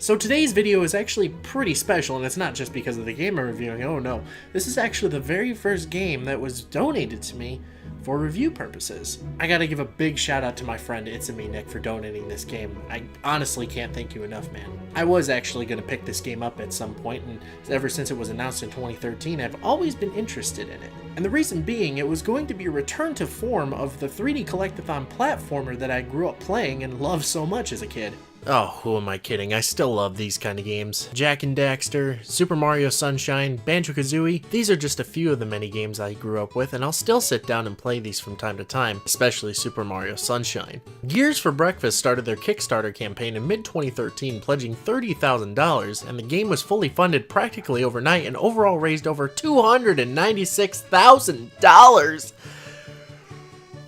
So today's video is actually pretty special, and it's not just because of the game I'm reviewing. Oh no, this is actually the very first game that was donated to me for review purposes. I gotta give a big shout out to my friend It's Me Nick for donating this game. I honestly can't thank you enough, man. I was actually gonna pick this game up at some point, and ever since it was announced in 2013, I've always been interested in it. And the reason being, it was going to be a return to form of the 3D collectathon platformer that I grew up playing and loved so much as a kid. Oh, who am I kidding? I still love these kind of games. Jak and Daxter, Super Mario Sunshine, Banjo-Kazooie, these are just a few of the many games I grew up with, and I'll still sit down and play these from time to time, especially Super Mario Sunshine. Gears for Breakfast started their Kickstarter campaign in mid-2013, pledging $30,000, and the game was fully funded practically overnight and overall raised over $296,000!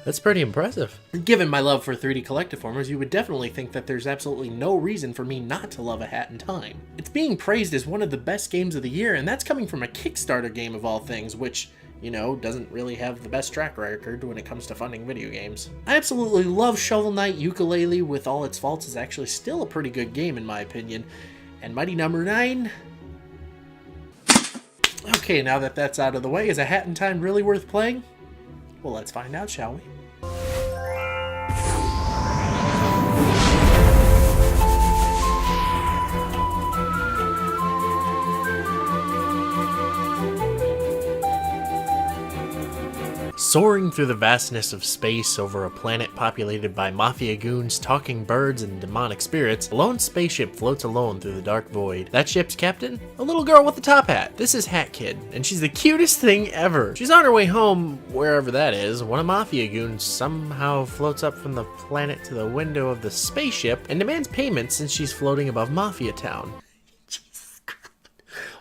That's pretty impressive. Given my love for 3D collectathons, you would definitely think that there's absolutely no reason for me not to love A Hat in Time. It's being praised as one of the best games of the year, and that's coming from a Kickstarter game of all things, which, you know, doesn't really have the best track record when it comes to funding video games. I absolutely love Shovel Knight. Yooka-Laylee, with all its faults, is actually still a pretty good game in my opinion. And Mighty Number 9... Okay, now that that's out of the way, is A Hat in Time really worth playing? Well, let's find out, shall we? Soaring through the vastness of space over a planet populated by mafia goons, talking birds, and demonic spirits, a lone spaceship floats alone through the dark void. That ship's captain? A little girl with a top hat. This is Hat Kid, and she's the cutest thing ever. She's on her way home, wherever that is, when a mafia goon somehow floats up from the planet to the window of the spaceship and demands payment since she's floating above Mafia Town. Jesus Christ.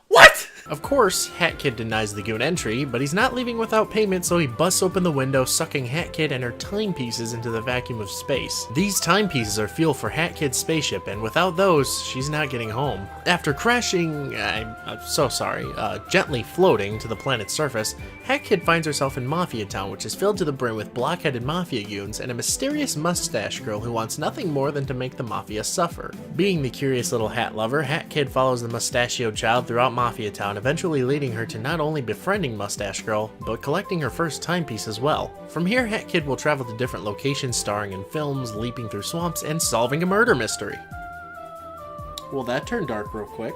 What? Of course, Hat Kid denies the goon entry, but he's not leaving without payment, so he busts open the window, sucking Hat Kid and her timepieces into the vacuum of space. These timepieces are fuel for Hat Kid's spaceship, and without those, she's not getting home. After crashing, I'm so sorry, gently floating to the planet's surface, Hat Kid finds herself in Mafia Town, which is filled to the brim with block-headed mafia goons and a mysterious mustache girl who wants nothing more than to make the mafia suffer. Being the curious little hat lover, Hat Kid follows the mustachioed child throughout Mafia Town, eventually leading her to not only befriending Mustache Girl, but collecting her first timepiece as well. From here, Hat Kid will travel to different locations, starring in films, leaping through swamps, and solving a murder mystery. Well, that turned dark real quick.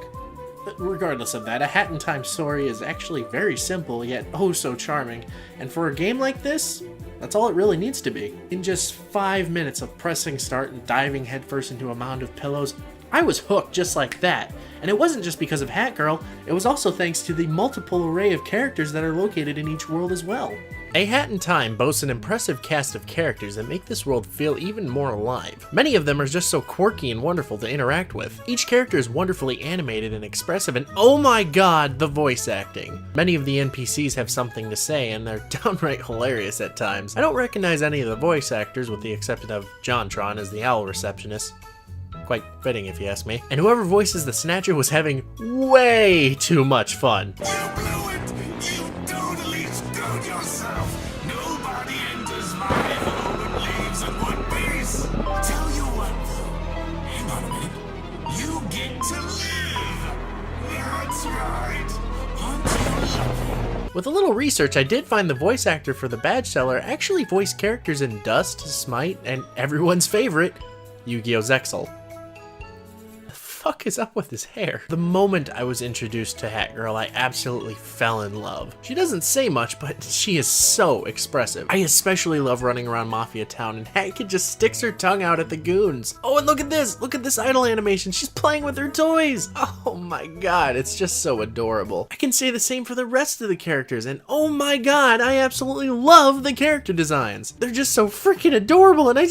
But regardless of that, A Hat in Time story is actually very simple, yet oh so charming, and for a game like this, that's all it really needs to be. In just 5 minutes of pressing start and diving headfirst into a mound of pillows, I was hooked just like that. And it wasn't just because of Hat Girl, it was also thanks to the multiple array of characters that are located in each world as well. A Hat in Time boasts an impressive cast of characters that make this world feel even more alive. Many of them are just so quirky and wonderful to interact with. Each character is wonderfully animated and expressive, and oh my god, the voice acting. Many of the NPCs have something to say, and they're downright hilarious at times. I don't recognize any of the voice actors, with the exception of JonTron as the owl receptionist. Quite fitting if you ask me. And whoever voices the Snatcher was having way too much fun. You blew it! You totally screwed yourself! Nobody enters my home and leaves in one piece! Tell you what though, hang on a minute. You get to live! That's right! Until With a little research, I did find the voice actor for the badge seller actually voiced characters in Dust, Smite, and everyone's favorite, Yu-Gi-Oh! Zexal. What the fuck is up with his hair? The moment I was introduced to Hat Girl, I absolutely fell in love. She doesn't say much, but she is so expressive. I especially love running around Mafia Town, and Hat Kid just sticks her tongue out at the goons. Oh, and look at this! Look at this idle animation! She's playing with her toys! Oh my god, it's just so adorable. I can say the same for the rest of the characters, and oh my god, I absolutely love the character designs. They're just so freaking adorable, and I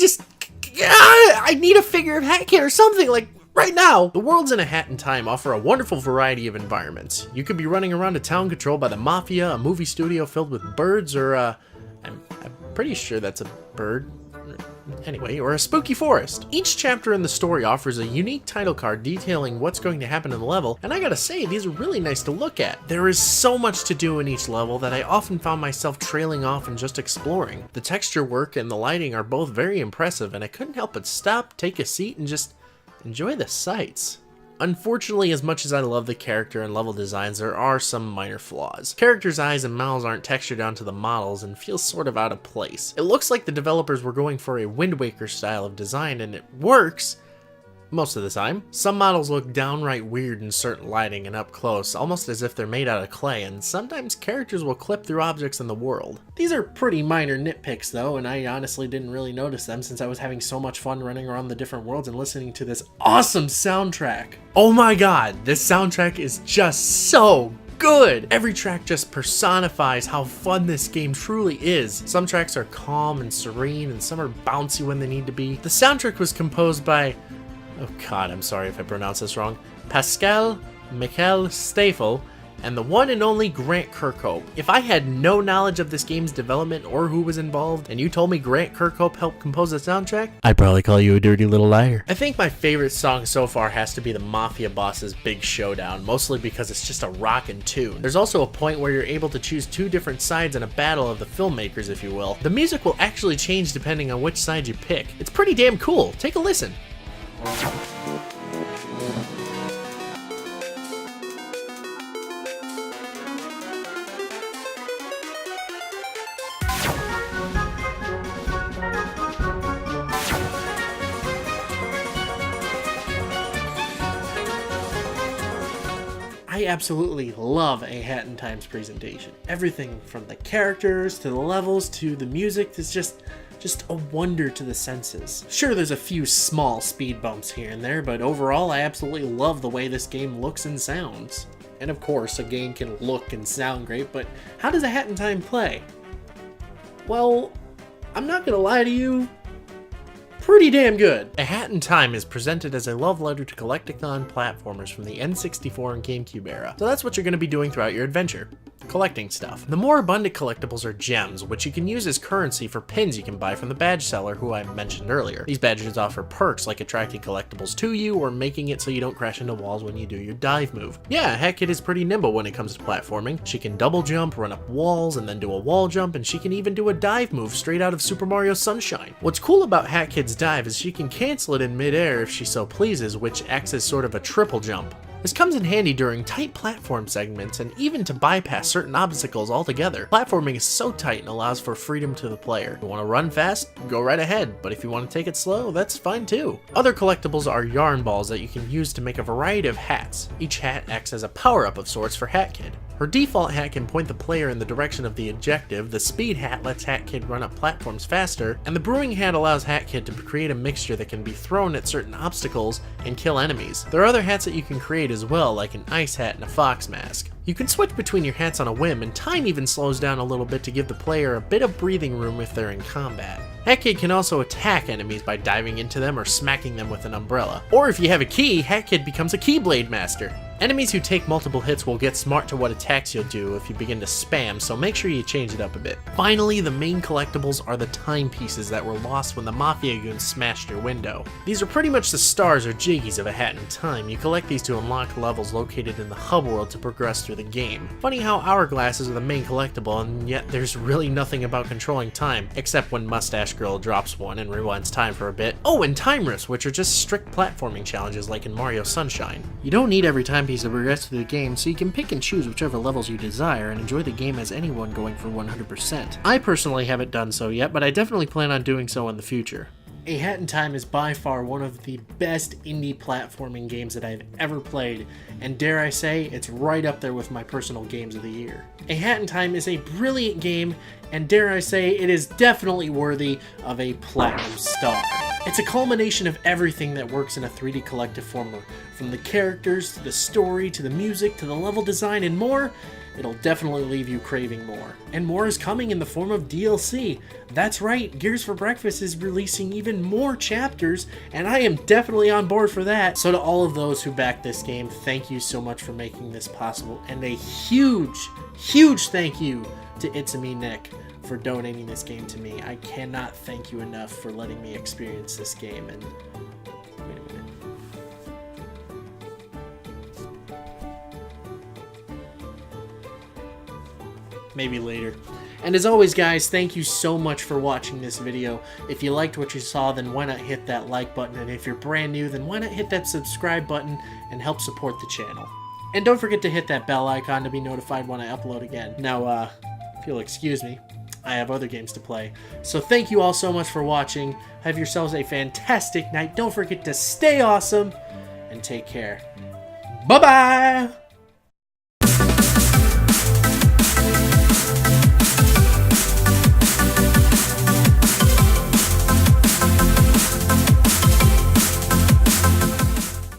need a figure of Hat Kid or something, like, right now! The worlds in A Hat in Time offer a wonderful variety of environments. You could be running around a town controlled by the Mafia, a movie studio filled with birds, or I'm pretty sure that's a bird. Anyway, or a spooky forest. Each chapter in the story offers a unique title card detailing what's going to happen in the level, and I gotta say, these are really nice to look at. There is so much to do in each level that I often found myself trailing off and just exploring. The texture work and the lighting are both very impressive, and I couldn't help but stop, take a seat, and just enjoy the sights. Unfortunately, as much as I love the character and level designs, there are some minor flaws. Characters' eyes and mouths aren't textured onto the models and feel sort of out of place. It looks like the developers were going for a Wind Waker style of design, and it works most of the time. Some models look downright weird in certain lighting and up close, almost as if they're made out of clay, and sometimes characters will clip through objects in the world. These are pretty minor nitpicks though, and I honestly didn't really notice them since I was having so much fun running around the different worlds and listening to this awesome soundtrack. Oh my god, this soundtrack is just so good! Every track just personifies how fun this game truly is. Some tracks are calm and serene, and some are bouncy when they need to be. The soundtrack was composed by, oh god, I'm sorry if I pronounce this wrong, Pascal Michael Stafel, and the one and only Grant Kirkhope. If I had no knowledge of this game's development or who was involved, and you told me Grant Kirkhope helped compose the soundtrack, I'd probably call you a dirty little liar. I think my favorite song so far has to be the Mafia Boss's Big Showdown, mostly because it's just a rockin' tune. There's also a point where you're able to choose two different sides in a battle of the filmmakers, if you will. The music will actually change depending on which side you pick. It's pretty damn cool. Take a listen. I absolutely love a Hat in Time's presentation. Everything from the characters to the levels to the music is just a wonder to the senses. Sure, there's a few small speed bumps here and there, but overall I absolutely love the way this game looks and sounds. And of course, a game can look and sound great, but how does a Hat in Time play? Well, I'm not gonna lie to you, pretty damn good. A Hat in Time is presented as a love letter to collectathon platformers from the N64 and GameCube era, so that's what you're going to be doing throughout your adventure. Collecting stuff. The more abundant collectibles are gems, which you can use as currency for pins you can buy from the badge seller who I mentioned earlier. These badges offer perks like attracting collectibles to you or making it so you don't crash into walls when you do your dive move. Yeah, Hat Kid is pretty nimble when it comes to platforming. She can double jump, run up walls, and then do a wall jump, and she can even do a dive move straight out of Super Mario Sunshine. What's cool about Hat Kid's dive is she can cancel it in midair if she so pleases, which acts as sort of a triple jump. This comes in handy during tight platform segments and even to bypass certain obstacles altogether. Platforming is so tight and allows for freedom to the player. If you want to run fast, go right ahead, but if you want to take it slow, that's fine too. Other collectibles are yarn balls that you can use to make a variety of hats. Each hat acts as a power-up of sorts for Hat Kid. Her default hat can point the player in the direction of the objective, the speed hat lets Hat Kid run up platforms faster, and the brewing hat allows Hat Kid to create a mixture that can be thrown at certain obstacles and kill enemies. There are other hats that you can create as well, like an ice hat and a fox mask. You can switch between your hats on a whim, and time even slows down a little bit to give the player a bit of breathing room if they're in combat. Hat Kid can also attack enemies by diving into them or smacking them with an umbrella. Or if you have a key, Hat Kid becomes a Keyblade Master. Enemies who take multiple hits will get smart to what attacks you'll do if you begin to spam, so make sure you change it up a bit. Finally, the main collectibles are the timepieces that were lost when the Mafia goons smashed your window. These are pretty much the stars or jiggies of a Hat in Time. You collect these to unlock levels located in the hub world to progress through the game. Funny how hourglasses are the main collectible, and yet there's really nothing about controlling time, except when Mustache Girl drops one and rewinds time for a bit. Oh, and time rifts, which are just strict platforming challenges like in Mario Sunshine. You don't need every timepiece to progress through the game, so you can pick and choose whichever levels you desire and enjoy the game as anyone going for 100%. I personally haven't done so yet, but I definitely plan on doing so in the future. A Hat in Time is by far one of the best indie platforming games that I've ever played, and dare I say, it's right up there with my personal games of the year. A Hat in Time is a brilliant game, and dare I say, it is definitely worthy of a Platinum Star. It's a culmination of everything that works in a 3D collective form, from the characters, to the story, to the music, to the level design, and more. It'll definitely leave you craving more. And more is coming in the form of DLC. That's right, Gears for Breakfast is releasing even more chapters, and I am definitely on board for that. So to all of those who backed this game, thank you so much for making this possible, and a huge, huge thank you to It's-A-Me Nick for donating this game to me. I cannot thank you enough for letting me experience this game. And wait a minute. Maybe later. And as always, guys, thank you so much for watching this video. If you liked what you saw, then why not hit that like button? And if you're brand new, then why not hit that subscribe button and help support the channel? And don't forget to hit that bell icon to be notified when I upload again. Now, if you'll excuse me, I have other games to play. So thank you all so much for watching. Have yourselves a fantastic night. Don't forget to stay awesome and take care. Bye-bye!